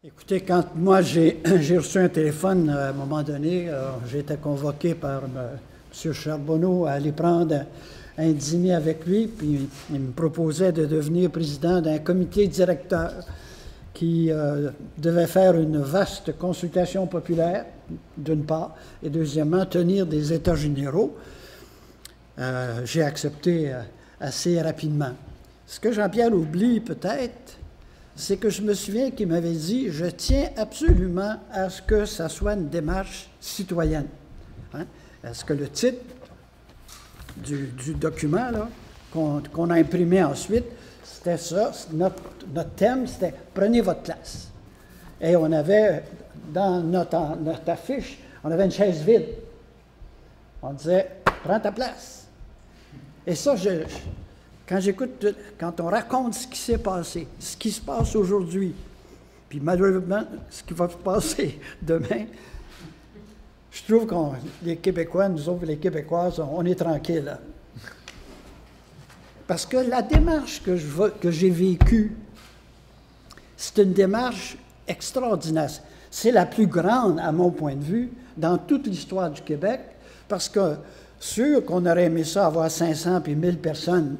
Écoutez, quand moi j'ai reçu un téléphone à un moment donné, j'ai été convoqué par M. Charbonneau à aller prendre un dîner avec lui, puis il me proposait de devenir président d'un comité directeur qui devait faire une vaste consultation populaire, d'une part, et deuxièmement, tenir des états généraux. J'ai accepté assez rapidement. Ce que Jean-Pierre oublie peut-être, c'est que je me souviens qu'il m'avait dit « Je tiens absolument à ce que ça soit une démarche citoyenne. Hein? » Est-ce que le titre du document qu'on a imprimé ensuite, c'était ça, notre thème, c'était « Prenez votre place ». Et on avait, dans notre affiche, on avait une chaise vide. On disait « Prends ta place ». Et ça, quand on raconte ce qui s'est passé, ce qui se passe aujourd'hui, puis malheureusement, ce qui va se passer demain, je trouve que les Québécois, nous autres, les Québécoises, on est tranquilles. Là. Parce que la démarche que j'ai vécue, c'est une démarche extraordinaire. C'est la plus grande, à mon point de vue, dans toute l'histoire du Québec, parce que sûr qu'on aurait aimé ça avoir 500 puis 1000 personnes,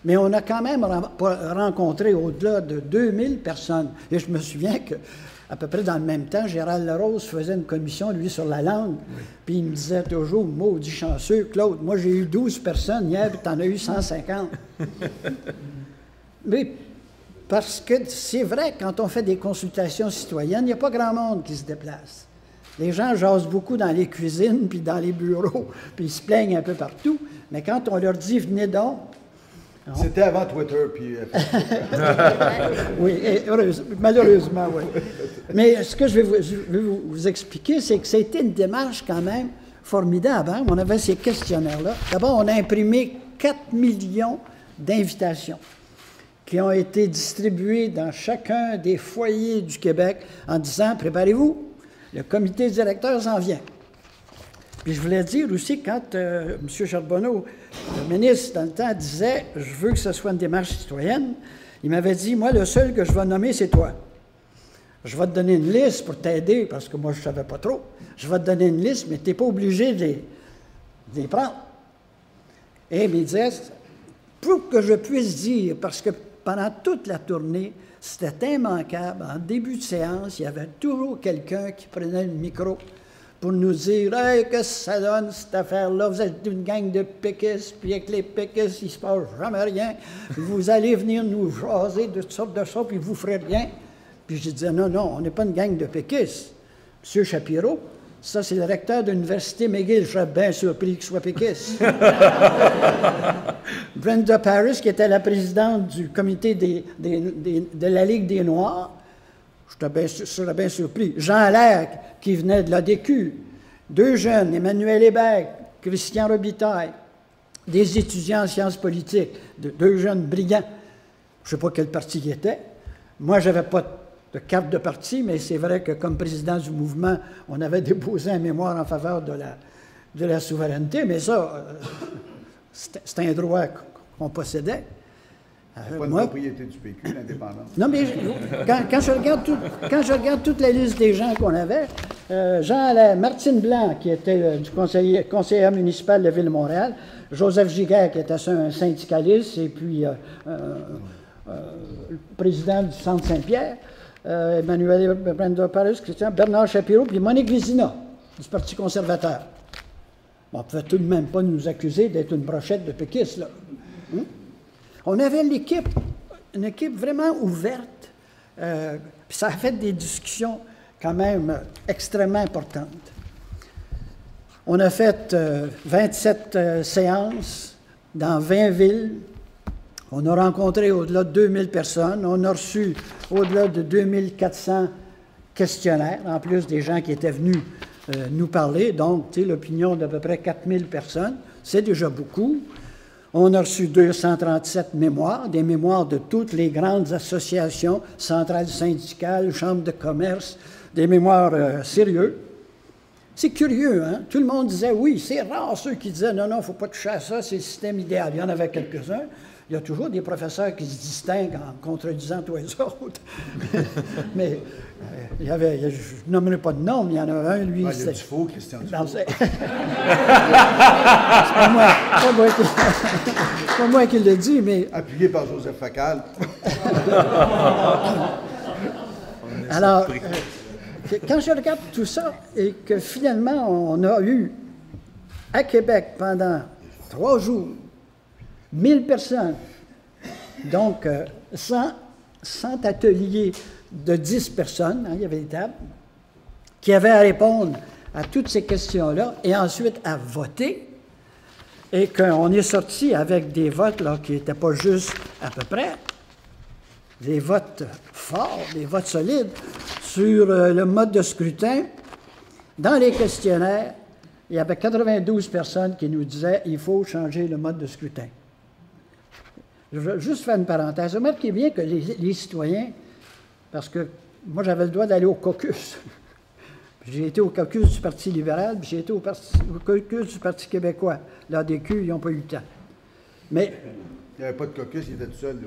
mais on a quand même rencontré au-delà de 2000 personnes. Et je me souviens qu'à peu près dans le même temps, Gérald Larose faisait une commission, lui, sur la langue. Oui. Puis il me disait toujours, maudit chanceux, Claude, moi j'ai eu 12 personnes hier, puis t'en as eu 150. Mais parce que c'est vrai, quand on fait des consultations citoyennes, il n'y a pas grand monde qui se déplace. Les gens jasent beaucoup dans les cuisines, puis dans les bureaux, puis ils se plaignent un peu partout. Mais quand on leur dit, venez donc, c'était avant Twitter, puis... oui, malheureusement, oui. Mais ce que je vais vous expliquer, c'est que c'était une démarche quand même formidable. Hein? On avait ces questionnaires-là. D'abord, on a imprimé 4 millions d'invitations qui ont été distribuées dans chacun des foyers du Québec en disant « Préparez-vous, le comité directeur s'en vient ». Puis je voulais dire aussi, quand M. Charbonneau, le ministre, dans le temps, disait « Je veux que ce soit une démarche citoyenne », il m'avait dit « Moi, le seul que je vais nommer, c'est toi. Je vais te donner une liste pour t'aider, parce que moi, je ne savais pas trop. Je vais te donner une liste, mais tu n'es pas obligé de les prendre. » Et il me disait « Pour que je puisse dire, parce que pendant toute la tournée, c'était immanquable, en début de séance, il y avait toujours quelqu'un qui prenait le micro pour nous dire « Hey, qu'est-ce que ça donne, cette affaire-là? Vous êtes une gang de péquistes, puis avec les péquistes, il ne se passe jamais rien. Vous allez venir nous jaser de toutes sortes de choses, puis vous ne ferez rien. » Puis je disais « Non, non, on n'est pas une gang de péquistes. Monsieur Shapiro, ça, c'est le recteur de l'Université McGill. Je serais bien surpris qu'il soit péquiste. Brenda Paris, qui était la présidente du comité de la Ligue des Noirs, je serais bien surpris. Jean Lerck, qui venait de l'ADQ, 2 jeunes, Emmanuel Hébert, Christian Robitaille, des étudiants en sciences politiques, 2 jeunes brillants. Je ne sais pas quel parti ils étaient. Moi, je n'avais pas de carte de parti, mais c'est vrai que comme président du mouvement, on avait déposé un mémoire en faveur de la souveraineté, mais ça, c'est un droit qu'on possédait. C'est pas une propriété du PQ, l'indépendance. Non, mais quand je regarde toute la liste des gens qu'on avait, Martine Blanc, qui était du conseiller municipal de la Ville de Montréal, Joseph Giguère, qui était un syndicaliste, et puis le président du Centre Saint-Pierre, Emmanuel Brenda Paris, Christian, Bernard Shapiro, puis Monique Vézina, du Parti conservateur. Bon, on ne pouvait tout de même pas nous accuser d'être une brochette de péquistes, là. Hein? On avait une équipe vraiment ouverte, puis ça a fait des discussions quand même extrêmement importantes. On a fait 27 séances dans 20 villes. On a rencontré au-delà de 2000 personnes. On a reçu au-delà de 2400 questionnaires, en plus des gens qui étaient venus nous parler. Donc, tu sais, l'opinion d'à peu près 4000 personnes, c'est déjà beaucoup. On a reçu 237 mémoires, des mémoires de toutes les grandes associations, centrales syndicales, chambres de commerce, des mémoires sérieux. C'est curieux, hein? Tout le monde disait oui, c'est rare ceux qui disaient non, non, il ne faut pas toucher à ça, c'est le système idéal. Il y en avait quelques-uns. Il y a toujours des professeurs qui se distinguent en contredisant tous les autres. Mais il y avait, je ne nommerai pas de nom, mais il y en a un, lui... il y a du faux, Christian Dufault. C'est pas moi qui le dis, mais... Appuyé par Joseph Facal. Alors, quand je regarde tout ça, et que finalement, on a eu à Québec pendant 3 jours, 1000 personnes, donc 100 ateliers de 10 personnes, hein, il y avait des tables, qui avaient à répondre à toutes ces questions-là, et ensuite à voter, et qu'on est sorti avec des votes là, qui n'étaient pas juste à peu près, des votes forts, des votes solides, sur le mode de scrutin. Dans les questionnaires, il y avait 92 personnes qui nous disaient « il faut changer le mode de scrutin ». Je veux juste faire une parenthèse. Remarquez bien que les citoyens, parce que moi j'avais le droit d'aller au caucus. J'ai été au caucus du Parti libéral, puis j'ai été au caucus du Parti québécois. L'ADQ, ils n'ont pas eu le temps. Mais... Il n'y avait pas de caucus, il était tout seul.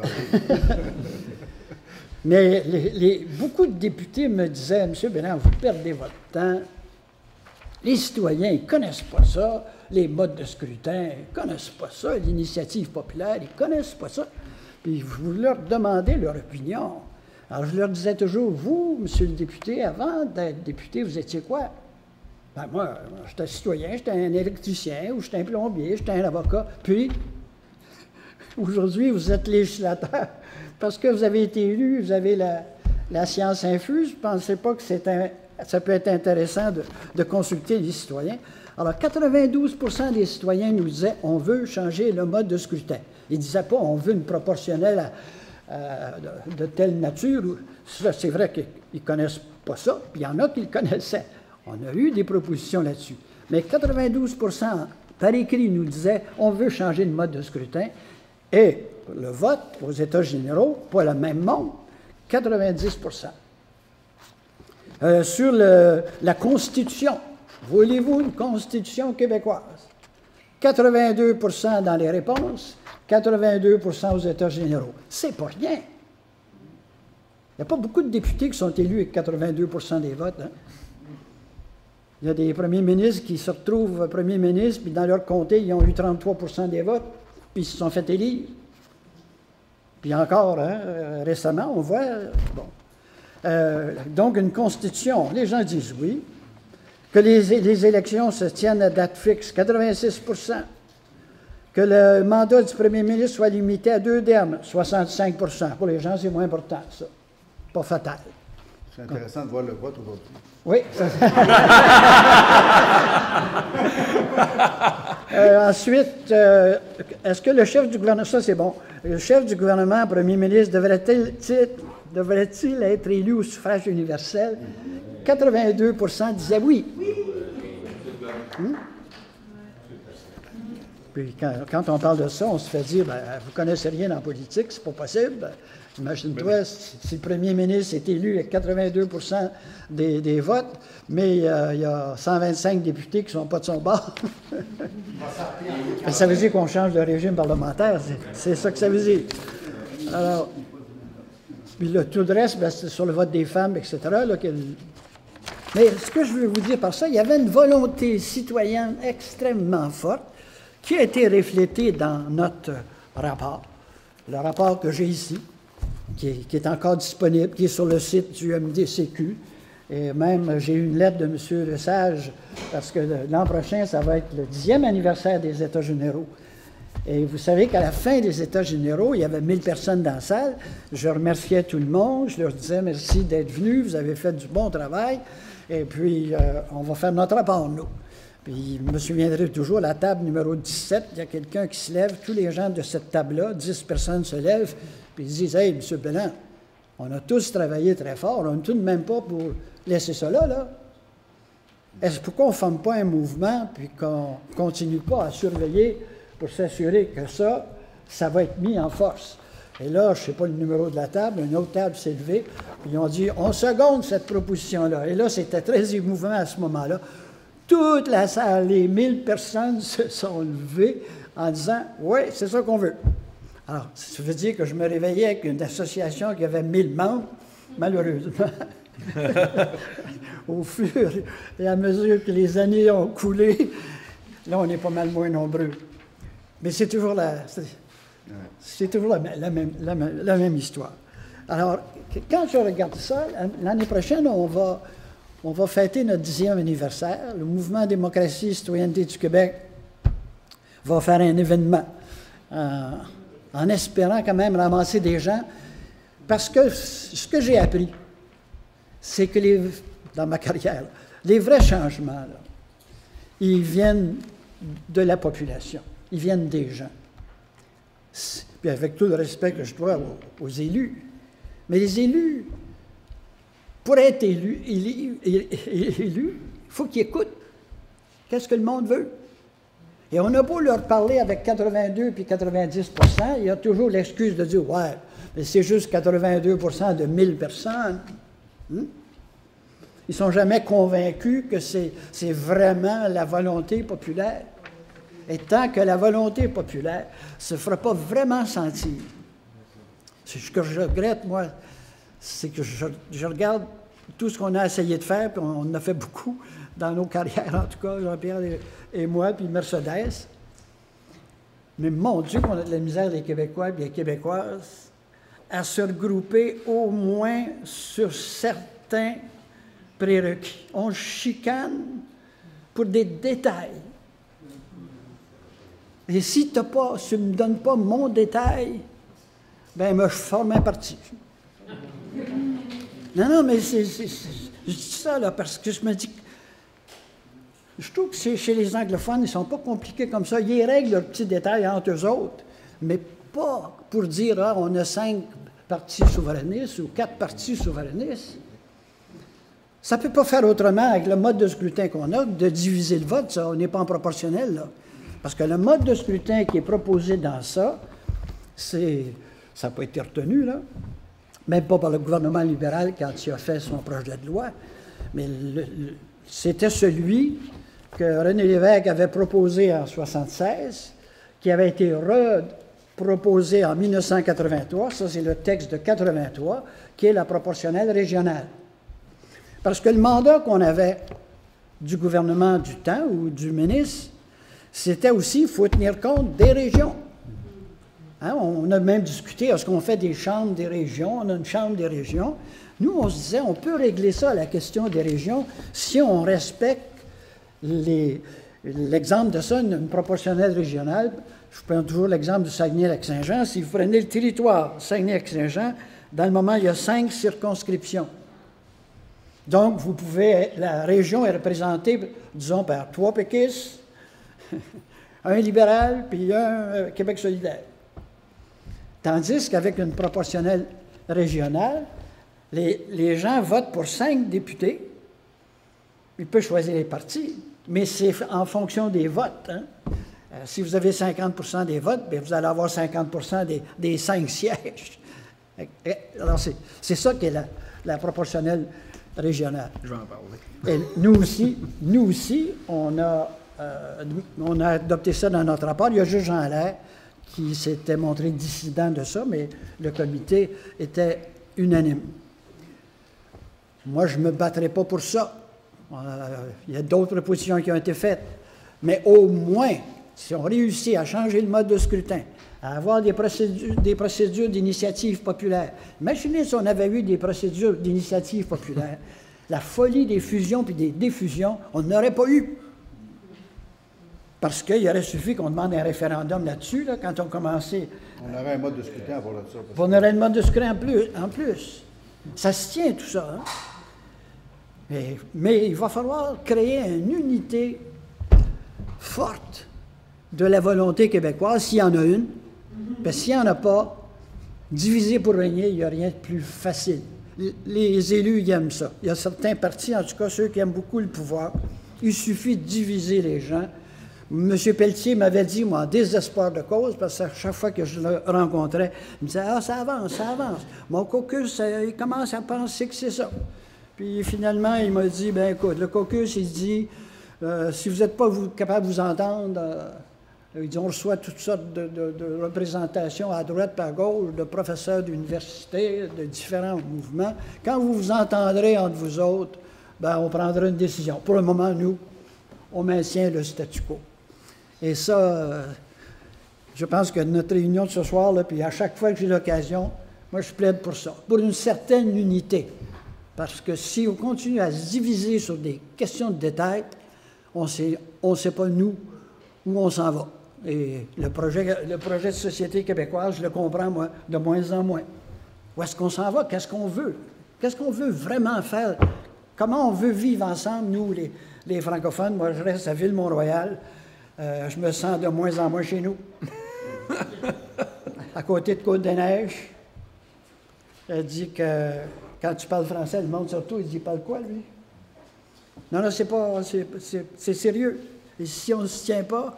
Mais beaucoup de députés me disaient « M. Bélan, vous perdez votre temps. Les citoyens, ils ne connaissent pas ça. Les modes de scrutin, ils ne connaissent pas ça. L'initiative populaire, ils ne connaissent pas ça. Puis vous leur demandez leur opinion. » Alors je leur disais toujours « Vous, M. le député, avant d'être député, vous étiez quoi? » Ben moi, j'étais citoyen, j'étais un électricien, ou j'étais un plombier, j'étais un avocat. Puis, aujourd'hui, vous êtes législateur. Parce que vous avez été élu, vous avez la science infuse, je ne pensais pas que ça peut être intéressant de consulter les citoyens. Alors, 92 des citoyens nous disaient « on veut changer le mode de scrutin ». Ils ne disaient pas « on veut une proportionnelle de telle nature ». C'est vrai qu'ils ne connaissent pas ça, puis il y en a qui le connaissaient. On a eu des propositions là-dessus. Mais 92 par écrit nous disaient « on veut changer le mode de scrutin ». Et le vote aux États généraux, pas le même monde, 90 sur la Constitution, voulez-vous une Constitution québécoise? 82 dans les réponses, 82 aux États généraux. C'est pas rien. Il n'y a pas beaucoup de députés qui sont élus avec 82 des votes. Hein? Il y a des premiers ministres qui se retrouvent premiers ministres, puis dans leur comté, ils ont eu 33 des votes, puis ils se sont fait élire. Puis encore, hein, récemment, on voit... Bon. Donc, une constitution, les gens disent oui. Que les élections se tiennent à date fixe, 86 que le mandat du premier ministre soit limité à 2 termes, 65 Pour les gens, c'est moins important, ça. Pas fatal. C'est intéressant de voir le vote aujourd'hui. Oui. Ensuite, est-ce que le chef du gouvernement, ça c'est bon, le chef du gouvernement, premier ministre, devrait-il être élu au suffrage universel? 82 disaient oui. Puis quand on parle de ça, on se fait dire, ben, vous ne connaissez rien en politique, c'est pas possible. Imagine-toi, si le premier ministre est élu avec 82 des votes, mais il y a 125 députés qui ne sont pas de son bord. Ça veut dire qu'on change de régime parlementaire, c'est ça que ça veut dire. Alors, puis là, tout le reste, ben, c'est sur le vote des femmes, etc. Là, mais ce que je veux vous dire par ça, il y avait une volonté citoyenne extrêmement forte qui a été reflétée dans notre rapport. Le rapport que j'ai ici, qui est encore disponible, qui est sur le site du MDCQ. Et même, j'ai eu une lettre de M. Lesage, parce que l'an prochain, ça va être le 10e anniversaire des États généraux. Et vous savez qu'à la fin des États généraux, il y avait 1000 personnes dans la salle. Je remerciais tout le monde. Je leur disais merci d'être venus. Vous avez fait du bon travail. Et puis, on va faire notre rapport, nous. Puis, je me souviendrai toujours, la table numéro 17, il y a quelqu'un qui se lève. Tous les gens de cette table-là, 10 personnes se lèvent. Puis, ils disent « Hey, M. Bélan, on a tous travaillé très fort. On n'est tout de même pas pour laisser ça là. Pourquoi on ne forme pas un mouvement puis qu'on ne continue pas à surveiller pour s'assurer que ça va être mis en force? » Et là, je ne sais pas le numéro de la table, une autre table s'est levée, puis ils ont dit « On seconde cette proposition-là. » Et là, c'était très émouvant à ce moment-là. Toute la salle, les 1000 personnes se sont levées en disant « Oui, c'est ça qu'on veut. » Alors, ça veut dire que je me réveillais avec une association qui avait 1000 membres, malheureusement. Au fur et à mesure que les années ont coulé, là, on est pas mal moins nombreux. Mais c'est toujours la même histoire. Alors, quand je regarde ça, l'année prochaine, on va fêter notre 10e anniversaire. Le Mouvement Démocratie et Citoyenneté du Québec va faire un événement en espérant quand même ramasser des gens. Parce que ce que j'ai appris, c'est que dans ma carrière, les vrais changements, là, ils viennent de la population, ils viennent des gens. Puis avec tout le respect que je dois aux élus, mais les élus, pour être élus, il faut qu'ils écoutent. Qu'est-ce que le monde veut? Et on a beau leur parler avec 82 puis 90 %, il y a toujours l'excuse de dire « Ouais, mais c'est juste 82 % de 1000 personnes. Ils ne sont jamais convaincus que c'est vraiment la volonté populaire. Et tant que la volonté populaire ne se fera pas vraiment sentir, c'est ce que je regrette, moi, c'est que je regarde tout ce qu'on a essayé de faire, puis on en a fait beaucoup dans nos carrières, en tout cas, Jean-Pierre et moi, puis Mercedes. Mais mon Dieu, qu'on a de la misère, les Québécois et les Québécoises, à se regrouper au moins sur certains prérequis. On chicane pour des détails. Et si tu ne me donnes pas mon détail, ben moi, je forme un parti. Non, mais je dis ça là, parce que je me dis... Je trouve que chez les anglophones, ils ne sont pas compliqués comme ça. Ils règlent leurs petits détails entre eux autres, mais pas pour dire « Ah, on a 5 partis souverainistes ou 4 partis souverainistes ». Ça ne peut pas faire autrement avec le mode de scrutin qu'on a, de diviser le vote, ça. On n'est pas en proportionnel, là. Parce que le mode de scrutin qui est proposé dans ça, ça n'a pas été retenu, là. Même pas par le gouvernement libéral quand il a fait son projet de loi, mais c'était celui que René Lévesque avait proposé en 1976, qui avait été reproposé en 1983, ça c'est le texte de 83, qui est la proportionnelle régionale. Parce que le mandat qu'on avait du gouvernement du temps ou du ministre, c'était aussi, il faut tenir compte des régions. Hein, on a même discuté, est-ce qu'on fait des chambres des régions? On a une chambre des régions. Nous, on se disait, on peut régler ça, la question des régions, si on respecte l'exemple de ça, une proportionnelle régionale. Je prends toujours l'exemple du Saguenay-Lac-Saint-Jean. Si vous prenez le territoire Saguenay-Lac-Saint-Jean, dans le moment, il y a 5 circonscriptions. Donc, la région est représentée, disons, par 3 péquistes, un libéral, puis un Québec solidaire. Tandis qu'avec une proportionnelle régionale, les gens votent pour 5 députés. Ils peuvent choisir les partis, mais c'est en fonction des votes. Hein. Si vous avez 50 % des votes, bien, vous allez avoir 50 % des 5 sièges. Alors, c'est ça qui est la proportionnelle régionale. Je vais en parler. Et nous aussi, on a adopté ça dans notre rapport. Il y a juste Jean Allaire qui s'était montré dissident de ça, mais le comité était unanime. Moi, je ne me battrai pas pour ça. Il y a d'autres positions qui ont été faites. Mais au moins, si on réussit à changer le mode de scrutin, à avoir des procédures d'initiative populaire. Imaginez si on avait eu des procédures d'initiative populaire. La folie des fusions puis des diffusions, on n'aurait pas eu. Parce qu'il aurait suffi qu'on demande un référendum là-dessus, là, quand on commençait. On aurait un mode de scrutin à voir là-dessus. On aurait un mode de scrutin en plus. Ça se tient, tout ça. Hein? Mais il va falloir créer une unité forte de la volonté québécoise, s'il y en a une. Parce que s'il n'y en a pas, diviser pour régner, il n'y a rien de plus facile. Les élus, ils aiment ça. Il y a certains partis, en tout cas ceux qui aiment beaucoup le pouvoir, il suffit de diviser les gens. M. Pelletier m'avait dit, moi, en désespoir de cause, parce que chaque fois que je le rencontrais, il me disait « Ah, ça avance, ça avance. » Mon caucus, il commence à penser que c'est ça. Puis finalement, il m'a dit « Ben écoute, le caucus, il dit, si vous n'êtes pas capable de vous entendre, On reçoit toutes sortes de représentations à droite et à gauche, de professeurs d'université, de différents mouvements. Quand vous vous entendrez entre vous autres, ben, on prendra une décision. Pour le moment, nous, on maintient le statu quo. Et ça, je pense que notre réunion de ce soir, là, puis à chaque fois que j'ai l'occasion, moi, je plaide pour ça, pour une certaine unité. Parce que si on continue à se diviser sur des questions de détail, on ne sait pas, nous, où on s'en va. Et le projet de société québécoise, je le comprends, moi, de moins en moins. Où est-ce qu'on s'en va? Qu'est-ce qu'on veut? Qu'est-ce qu'on veut vraiment faire? Comment on veut vivre ensemble, nous, les francophones? Moi, je reste à Ville-Mont-Royal. Je me sens de moins en moins chez nous. À côté de Côte-des-Neiges. Elle dit que quand tu parles français, le monde surtout, il dit « Parle quoi, lui? » Non, c'est sérieux. Et si on ne se tient pas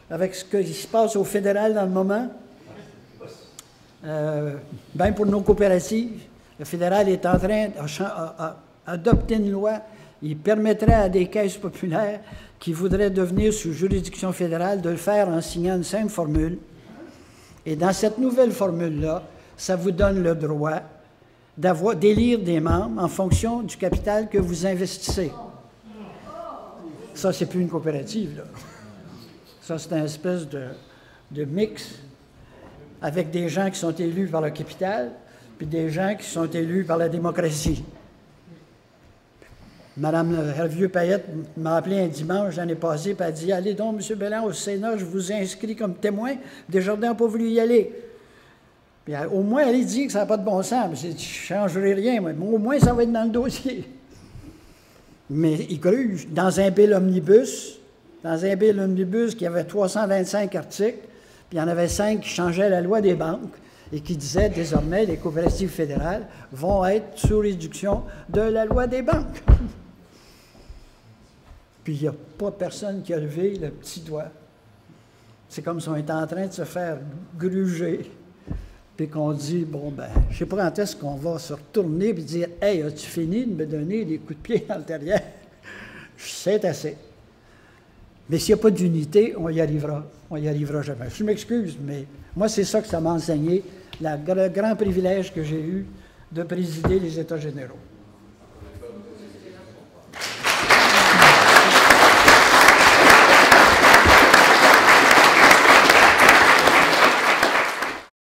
avec ce qui se passe au fédéral dans le moment, bien pour nos coopératives, le fédéral est en train d'adopter une loi. Il permettrait à des caisses populaires qui voudraient devenir sous juridiction fédérale de le faire en signant une simple formule. Et dans cette nouvelle formule-là, ça vous donne le droit d'élire des membres en fonction du capital que vous investissez. Ça, c'est plus une coopérative, là. Ça, c'est une espèce de mix avec des gens qui sont élus par le capital, puis des gens qui sont élus par la démocratie. Madame Hervieux-Payette m'a appelé un dimanche l'année passée, puis elle a dit « Allez donc, M. Belland, au Sénat, je vous ai inscrit comme témoin. Desjardins n'a pas voulu y aller. » Puis au moins, elle dit que ça n'a pas de bon sens. Je ne changerai rien, mais au moins, ça va être dans le dossier. Mais il gruge. Dans un bill omnibus qui avait 325 articles, puis il y en avait 5 qui changeaient la loi des banques et qui disaient désormais les coopératives fédérales vont être sous réduction de la loi des banques. Puis il n'y a pas personne qui a levé le petit doigt. C'est comme si on était en train de se faire gruger. Puis qu'on dit, bon, ben, je ne sais pas quand est-ce qu'on va se retourner et dire « Hey, as-tu fini de me donner des coups de pied dans le derrière? » C'est assez. Mais s'il n'y a pas d'unité, on y arrivera. On n'y arrivera jamais. Je m'excuse, mais moi, c'est ça que ça m'a enseigné, le grand privilège que j'ai eu de présider les États généraux.